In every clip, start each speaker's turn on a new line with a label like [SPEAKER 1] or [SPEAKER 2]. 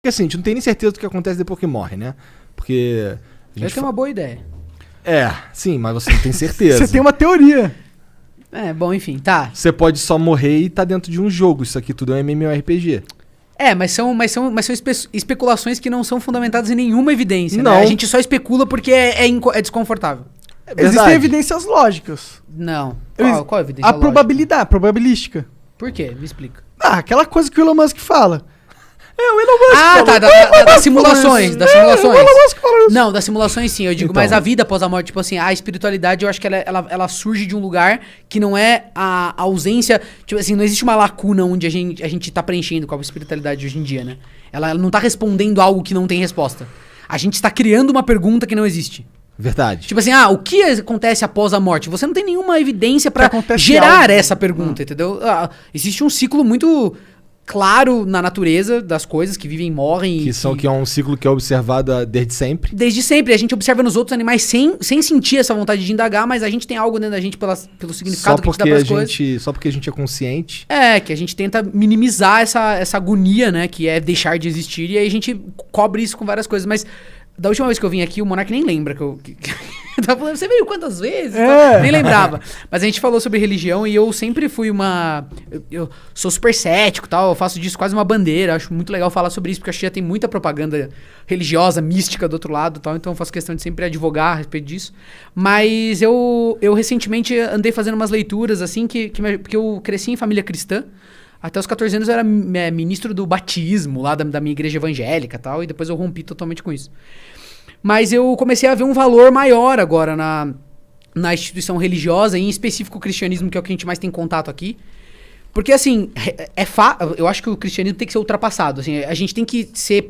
[SPEAKER 1] Porque assim, a gente não tem nem certeza do que acontece depois que morre, né? Porque...
[SPEAKER 2] Essa é uma boa ideia.
[SPEAKER 1] Sim, mas você não tem certeza.
[SPEAKER 3] Você tem uma teoria.
[SPEAKER 2] Bom, enfim, tá.
[SPEAKER 1] Você pode só morrer e tá dentro de um jogo. Isso aqui tudo é um MMORPG.
[SPEAKER 2] Mas são especulações que não são fundamentadas em nenhuma evidência.
[SPEAKER 1] Não.
[SPEAKER 2] Né? A gente só especula porque é desconfortável.
[SPEAKER 3] Existem evidências lógicas.
[SPEAKER 2] Não. Qual a evidência
[SPEAKER 3] A
[SPEAKER 2] lógica?
[SPEAKER 3] probabilidade, probabilística.
[SPEAKER 2] Por quê? Me explica.
[SPEAKER 3] Aquela coisa que o Elon Musk fala.
[SPEAKER 1] O Elon Musk
[SPEAKER 2] tá. Das simulações. Das simulações.
[SPEAKER 3] O Elon Musk fala isso.
[SPEAKER 2] Não, das simulações sim, eu digo,
[SPEAKER 1] Então.
[SPEAKER 2] mas a vida após a morte, tipo assim, a espiritualidade, eu acho que ela surge de um lugar que não é a ausência, tipo assim, não existe uma lacuna onde a gente tá preenchendo com a espiritualidade hoje em dia, né? Ela não tá respondendo algo que não tem resposta. A gente está criando uma pergunta que não existe.
[SPEAKER 1] Verdade.
[SPEAKER 2] Tipo assim, o que acontece após a morte? Você não tem nenhuma evidência pra
[SPEAKER 3] acontece
[SPEAKER 2] gerar
[SPEAKER 3] algo.
[SPEAKER 2] essa pergunta, entendeu? Existe um ciclo muito claro na natureza das coisas que vivem e morrem.
[SPEAKER 1] Que é um ciclo que é observado desde sempre.
[SPEAKER 2] Desde sempre. A gente observa nos outros animais sem sentir essa vontade de indagar, mas a gente tem algo dentro da gente pelo significado que a gente dá pras coisas.
[SPEAKER 1] Só porque a gente é consciente.
[SPEAKER 2] Que a gente tenta minimizar essa agonia, né? Que é deixar de existir. E aí a gente cobre isso com várias coisas. Mas da última vez que eu vim aqui, o Monark nem lembra que eu tava falando, você veio quantas vezes? Nem lembrava. Mas a gente falou sobre religião e eu sempre fui eu sou super cético e tal, eu faço disso quase uma bandeira, acho muito legal falar sobre isso, porque acho que já tem muita propaganda religiosa, mística do outro lado e tal, então eu faço questão de sempre advogar a respeito disso. Mas eu recentemente andei fazendo umas leituras, assim, porque eu cresci em família cristã. Até os 14 anos eu era ministro do batismo lá da minha igreja evangélica e tal, e depois eu rompi totalmente com isso. Mas eu comecei a ver um valor maior agora na instituição religiosa, e em específico o cristianismo, que é o que a gente mais tem contato aqui. Porque, assim, eu acho que o cristianismo tem que ser ultrapassado. Assim, a gente tem que ser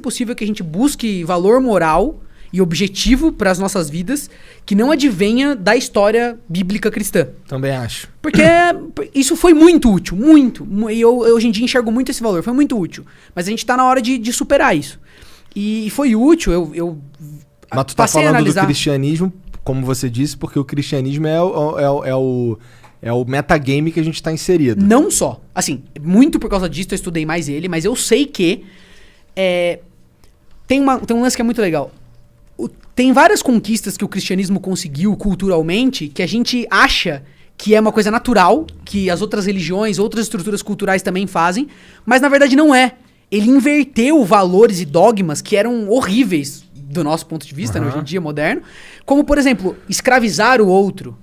[SPEAKER 2] possível que a gente busque valor moral e objetivo para as nossas vidas que não advenha da história bíblica cristã.
[SPEAKER 1] Também acho.
[SPEAKER 2] Porque isso foi muito útil, muito. E eu hoje em dia enxergo muito esse valor, foi muito útil. Mas a gente tá na hora de superar isso. E foi útil,
[SPEAKER 1] Mas tu tá
[SPEAKER 2] passei a
[SPEAKER 1] falando
[SPEAKER 2] analisar.
[SPEAKER 1] do cristianismo, como você disse, porque o cristianismo é o metagame que a gente tá inserido.
[SPEAKER 2] Não só. Assim, muito por causa disso eu estudei mais ele, mas eu sei que tem um lance que é muito legal. Tem várias conquistas que o cristianismo conseguiu culturalmente que a gente acha que é uma coisa natural, que as outras religiões, outras estruturas culturais também fazem, mas na verdade não é. Ele inverteu valores e dogmas que eram horríveis do nosso ponto de vista, né, hoje em dia moderno, como, por exemplo, escravizar o outro.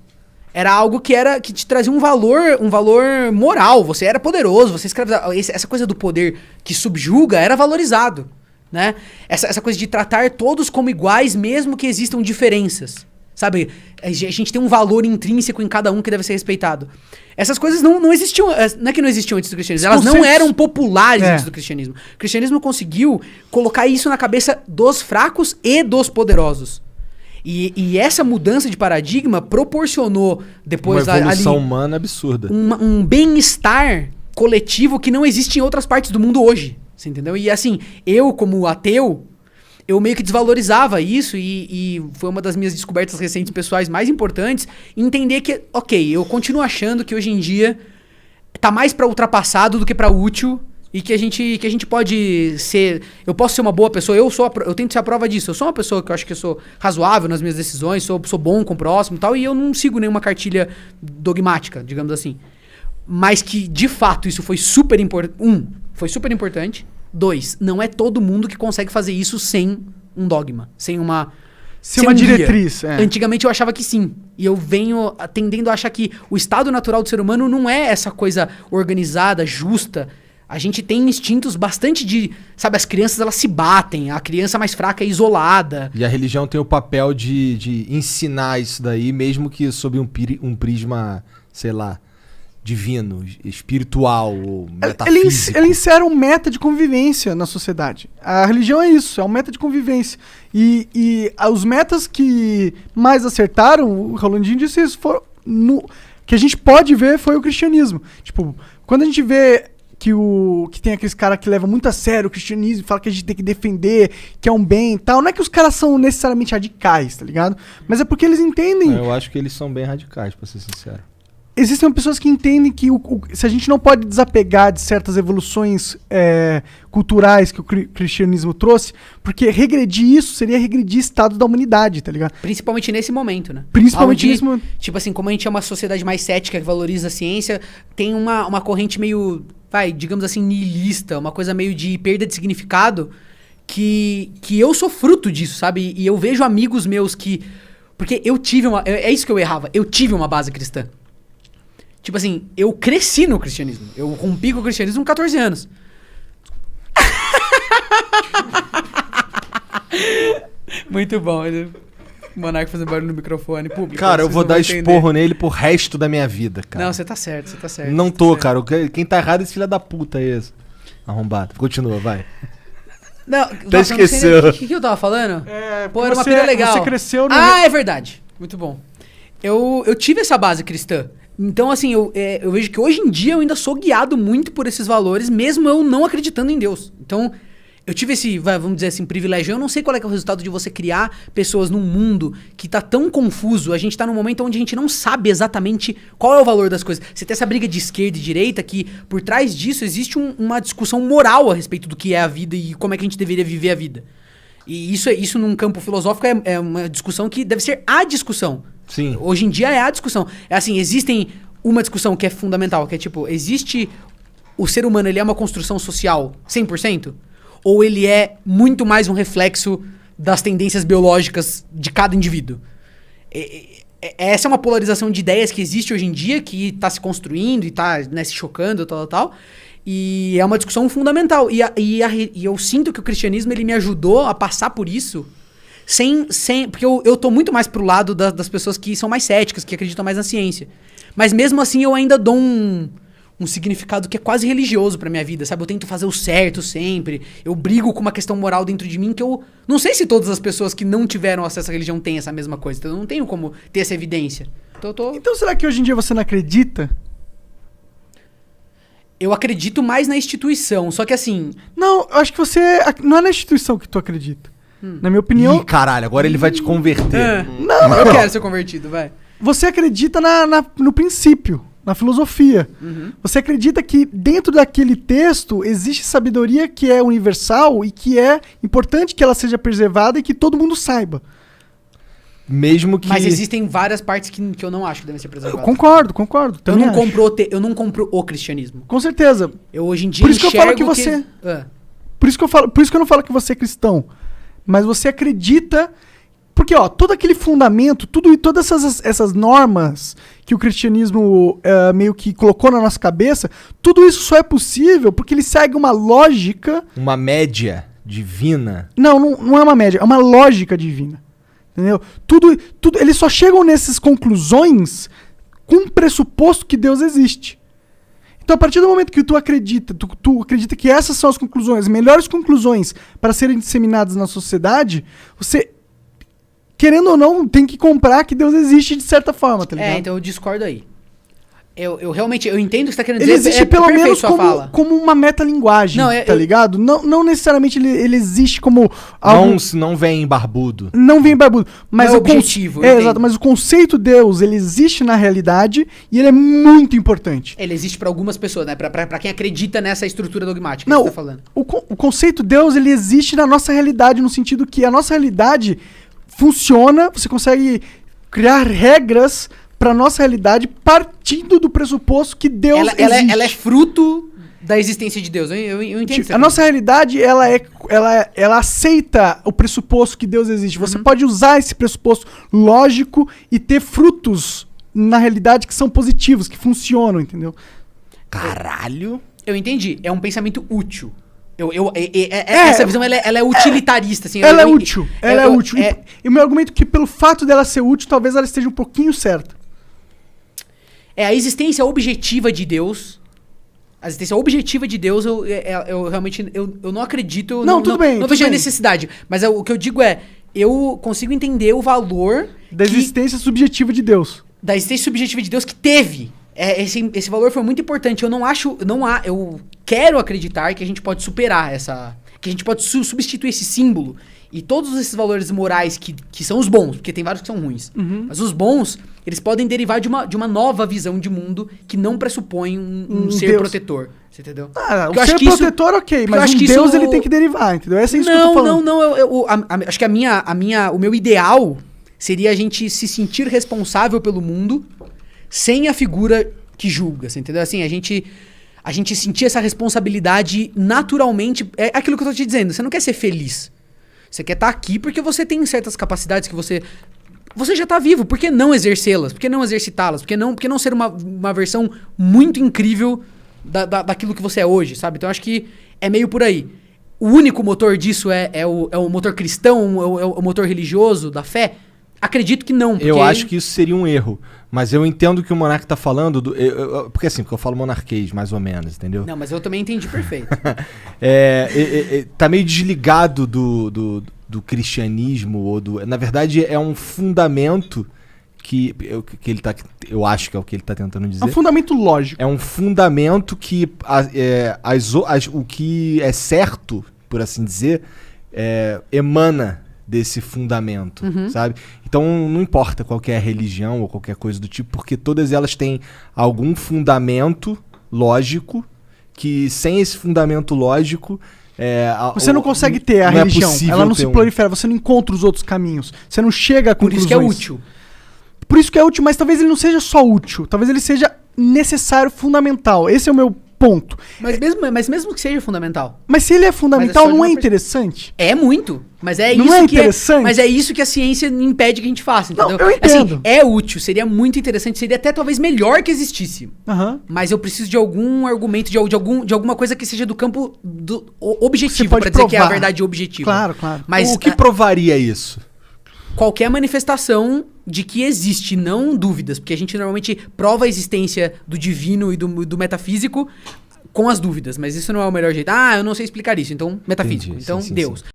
[SPEAKER 2] Era algo que te trazia um valor moral. Você era poderoso, você escravizava. Essa coisa do poder que subjuga era valorizado. Né? Essa coisa de tratar todos como iguais, mesmo que existam diferenças. Sabe? A gente tem um valor intrínseco em cada um que deve ser respeitado. Essas coisas não existiam. Não é que não existiam antes do cristianismo. Elas não eram populares antes do cristianismo. O cristianismo conseguiu colocar isso na cabeça dos fracos e dos poderosos. E essa mudança de paradigma proporcionou depois
[SPEAKER 1] uma evolução humana absurda.
[SPEAKER 2] Um bem-estar coletivo que não existe em outras partes do mundo hoje. Você entendeu? E assim, eu como ateu, eu meio que desvalorizava isso e foi uma das minhas descobertas recentes pessoais mais importantes, entender que, ok, eu continuo achando que hoje em dia tá mais pra ultrapassado do que pra útil e que a gente pode ser... Eu posso ser uma boa pessoa, eu tento ser a prova disso. Eu sou uma pessoa que eu acho que eu sou razoável nas minhas decisões, sou bom com o próximo e tal, e eu não sigo nenhuma cartilha dogmática, digamos assim. Mas que, de fato, isso foi super importante. Foi super importante. 2, não é todo mundo que consegue fazer isso sem um dogma, sem uma
[SPEAKER 3] diretriz.
[SPEAKER 2] Antigamente eu achava que sim. E eu venho tendendo a achar que o estado natural do ser humano não é essa coisa organizada, justa. A gente tem instintos bastante sabe, as crianças elas se batem, a criança mais fraca é isolada.
[SPEAKER 1] E a religião tem o papel de ensinar isso daí, mesmo que sob um prisma, sei lá, divino, espiritual, ou metafísico.
[SPEAKER 3] Ele insere um meta de convivência na sociedade. A religião é isso, é um meta de convivência. E os metas que mais acertaram, o Rolandinho disse isso, que a gente pode ver foi o cristianismo. Tipo, quando a gente vê que tem aqueles caras que levam muito a sério o cristianismo, fala que a gente tem que defender, que é um bem e tal, não é que os caras são necessariamente radicais, tá ligado? Mas é porque eles entendem.
[SPEAKER 1] Eu acho que eles são bem radicais, pra ser sincero.
[SPEAKER 3] existem pessoas que entendem que se a gente não pode desapegar de certas evoluções culturais que o cristianismo trouxe, porque regredir isso seria regredir estado da humanidade, tá ligado?
[SPEAKER 2] Principalmente nesse momento, né?
[SPEAKER 3] Principalmente nesse momento.
[SPEAKER 2] Tipo assim, como a gente é uma sociedade mais cética, que valoriza a ciência, tem uma corrente meio, digamos assim, nihilista, uma coisa meio de perda de significado, que eu sou fruto disso, sabe? E eu vejo amigos meus que... Porque eu tive uma... É isso que eu errava. Eu tive uma base cristã. Tipo assim, eu cresci no cristianismo. Eu rompi com o cristianismo com 14 anos. Muito bom. O Monark fazendo barulho no microfone público.
[SPEAKER 1] Cara, eu vou dar esporro nele pro resto da minha vida, cara.
[SPEAKER 2] Não, você tá certo, você tá certo.
[SPEAKER 1] Não tô, cara. Quem tá errado é esse filho da puta aí. Arrombado. Continua, vai.
[SPEAKER 2] Não,
[SPEAKER 1] até esqueceu.
[SPEAKER 2] O que eu tava falando? Pô, era uma pira legal.
[SPEAKER 3] Você cresceu no...
[SPEAKER 2] É verdade. Muito bom. Eu tive essa base cristã. Então, assim, eu vejo que hoje em dia eu ainda sou guiado muito por esses valores, mesmo eu não acreditando em Deus. Então, eu tive esse, vamos dizer assim, privilégio. Eu não sei qual é o resultado de você criar pessoas num mundo que tá tão confuso. A gente tá num momento onde a gente não sabe exatamente qual é o valor das coisas. Você tem essa briga de esquerda e direita que, por trás disso, existe uma discussão moral a respeito do que é a vida e como é que a gente deveria viver a vida. E isso num campo filosófico é uma discussão que deve ser a discussão.
[SPEAKER 1] Sim.
[SPEAKER 2] Hoje em dia é a discussão. É assim, existem uma discussão que é fundamental, que é tipo, existe... O ser humano, ele é uma construção social 100%? Ou ele é muito mais um reflexo das tendências biológicas de cada indivíduo? Essa é uma polarização de ideias que existe hoje em dia, que está se construindo e está, né, se chocando, tal. E é uma discussão fundamental. E eu sinto que o cristianismo ele me ajudou a passar por isso porque eu tô muito mais pro lado das pessoas que são mais céticas, que acreditam mais na ciência. Mas mesmo assim eu ainda dou um significado que é quase religioso pra minha vida, sabe? Eu tento fazer o certo sempre. Eu brigo com uma questão moral dentro de mim que eu não sei se todas as pessoas que não tiveram acesso à religião têm essa mesma coisa. Então eu não tenho como ter essa evidência.
[SPEAKER 3] Então será que hoje em dia você não acredita?
[SPEAKER 2] Eu acredito mais na instituição, só que assim...
[SPEAKER 3] Não, eu acho que você... Não é na instituição que tu acredita. Na minha opinião...
[SPEAKER 1] Ih, caralho, agora ele vai te converter.
[SPEAKER 3] Não,
[SPEAKER 2] eu quero ser convertido, vai.
[SPEAKER 3] Você acredita no princípio, na filosofia.
[SPEAKER 2] Uhum.
[SPEAKER 3] Você acredita que dentro daquele texto existe sabedoria que é universal e que é importante que ela seja preservada e que todo mundo saiba.
[SPEAKER 1] Mesmo que...
[SPEAKER 2] Mas existem várias partes que eu não acho que devem ser preservadas.
[SPEAKER 3] Concordo.
[SPEAKER 2] Eu não compro o cristianismo.
[SPEAKER 3] Com certeza.
[SPEAKER 2] Eu hoje em dia
[SPEAKER 3] Por isso que eu falo que
[SPEAKER 2] enxergo
[SPEAKER 3] você... Por isso que eu não falo que você é cristão. Mas você acredita... Porque, ó, todo aquele fundamento, todas essas normas que o cristianismo meio que colocou na nossa cabeça, tudo isso só é possível porque ele segue uma lógica...
[SPEAKER 1] Uma média divina.
[SPEAKER 3] Não é uma média, é uma lógica divina. Entendeu? Tudo, eles só chegam nessas conclusões com o pressuposto que Deus existe. Então, a partir do momento que tu acredita que essas são as conclusões, as melhores conclusões para serem disseminadas na sociedade, você, querendo ou não, tem que comprar que Deus existe de certa forma, tá ligado?
[SPEAKER 2] Então eu discordo aí. Eu realmente, eu entendo o que você tá querendo
[SPEAKER 3] Ele
[SPEAKER 2] dizer.
[SPEAKER 3] existe pelo menos
[SPEAKER 2] sua fala.
[SPEAKER 3] como uma metalinguagem, tá ligado? Não necessariamente ele existe como algo...
[SPEAKER 1] Não vem barbudo.
[SPEAKER 3] Não vem barbudo. Mas
[SPEAKER 2] não é objetivo.
[SPEAKER 3] Exato, mas o conceito Deus, ele existe na realidade e ele é muito importante.
[SPEAKER 2] Ele existe pra algumas pessoas, né? Pra quem acredita nessa estrutura dogmática
[SPEAKER 3] não,
[SPEAKER 2] que você tá falando.
[SPEAKER 3] O conceito Deus, ele existe na nossa realidade, no sentido que a nossa realidade funciona, você consegue criar regras pra nossa realidade partindo do pressuposto que Deus existe.
[SPEAKER 2] Ela é fruto da existência de Deus. Eu entendo.
[SPEAKER 3] A nossa realidade, ela aceita o pressuposto que Deus existe. Você pode usar esse pressuposto lógico e ter frutos na realidade que são positivos, que funcionam, entendeu?
[SPEAKER 1] Caralho.
[SPEAKER 2] Eu entendi. É um pensamento útil. Essa visão, ela é utilitarista, assim.
[SPEAKER 3] Ela é útil. E o meu argumento é que pelo fato dela ser útil, talvez ela esteja um pouquinho certa.
[SPEAKER 2] A existência objetiva de Deus. A existência objetiva de Deus, eu realmente não acredito.
[SPEAKER 3] Não, tudo bem.
[SPEAKER 2] Não vejo a necessidade. Mas o que eu digo eu consigo entender o valor
[SPEAKER 3] da existência subjetiva de Deus.
[SPEAKER 2] Da existência subjetiva de Deus que teve. Esse valor foi muito importante. Eu quero acreditar que a gente pode superar essa... que a gente pode substituir esse símbolo e todos esses valores morais que são os bons, porque tem vários que são ruins, mas os bons, eles podem derivar de uma nova visão de mundo que não pressupõe um ser
[SPEAKER 3] Deus.
[SPEAKER 2] protetor. Você entendeu?
[SPEAKER 3] O ser protetor, ok, mas um Deus ele tem que derivar, entendeu? Essa é isso que eu tô falando.
[SPEAKER 2] Não. Acho que o meu ideal seria a gente se sentir responsável pelo mundo sem a figura que julga, você entendeu? Assim, a gente sentir essa responsabilidade naturalmente. É aquilo que eu tô te dizendo, você não quer ser feliz. Você quer estar aqui porque você tem certas capacidades que você já tá vivo. Por que não exercê-las? Por que não exercitá-las? Por que não ser uma versão muito incrível daquilo que você é hoje, sabe? Então acho que é meio por aí. O único motor disso é o motor cristão, é o motor religioso da fé? Acredito que não.
[SPEAKER 1] Eu acho que isso seria um erro. Mas eu entendo que o Monark tá falando... porque assim, porque eu falo monarquês, mais ou menos, entendeu?
[SPEAKER 2] Não, mas eu também entendi perfeito.
[SPEAKER 1] Tá meio desligado do cristianismo, ou na verdade, é um fundamento que ele tá... Eu acho que é o que ele tá tentando dizer.
[SPEAKER 3] É um fundamento lógico.
[SPEAKER 1] É um fundamento que o que é certo, por assim dizer, emana desse fundamento, sabe? Então não importa qual que é a religião ou qualquer coisa do tipo, porque todas elas têm algum fundamento lógico que sem esse fundamento lógico...
[SPEAKER 3] você não consegue ter a religião, ela não se prolifera, você não encontra os outros caminhos, você não chega a conclusões.
[SPEAKER 2] Por isso que é útil.
[SPEAKER 3] Por isso que é útil, mas talvez ele não seja só útil, talvez ele seja necessário, fundamental. Esse é o meu ponto.
[SPEAKER 2] Mas mesmo que seja fundamental.
[SPEAKER 3] Mas se ele é fundamental, não é interessante?
[SPEAKER 2] É muito. Mas é
[SPEAKER 3] não
[SPEAKER 2] isso
[SPEAKER 3] é
[SPEAKER 2] que
[SPEAKER 3] interessante?
[SPEAKER 2] mas é isso que a ciência impede que a gente faça, entendeu?
[SPEAKER 3] Não, eu entendo.
[SPEAKER 2] Assim, é útil, seria muito interessante, seria até talvez melhor que existisse. Mas eu preciso de algum argumento, de alguma coisa que seja do campo objetivo, pra dizer que é a verdade objetiva.
[SPEAKER 3] Claro.
[SPEAKER 1] Mas o que provaria isso?
[SPEAKER 2] Qualquer manifestação de que existe, não dúvidas. Porque a gente normalmente prova a existência do divino e do metafísico com as dúvidas. Mas isso não é o melhor jeito. Eu não sei explicar isso. Então, metafísico.
[SPEAKER 1] Entendi,
[SPEAKER 2] então,
[SPEAKER 1] sim,
[SPEAKER 2] Deus.
[SPEAKER 1] sim.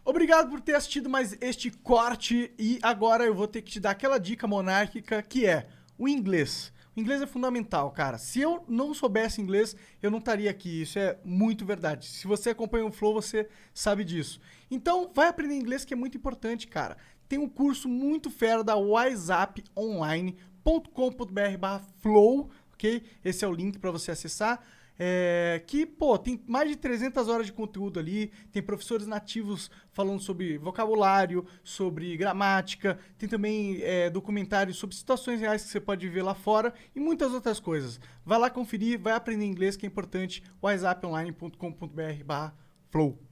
[SPEAKER 3] Obrigado por ter assistido mais este corte. E agora eu vou ter que te dar aquela dica monárquica que é o inglês. O inglês é fundamental, cara. Se eu não soubesse inglês, eu não estaria aqui. Isso é muito verdade. Se você acompanha o Flow, você sabe disso. Então, vai aprender inglês, que é muito importante, cara. Tem um curso muito fera da wiseuponline.com.br/flow, ok? Esse é o link para você acessar. Tem mais de 300 horas de conteúdo ali. Tem professores nativos falando sobre vocabulário, sobre gramática. Tem também documentários sobre situações reais que você pode ver lá fora e muitas outras coisas. Vai lá conferir, vai aprender inglês, que é importante. wiseuponline.com.br/flow.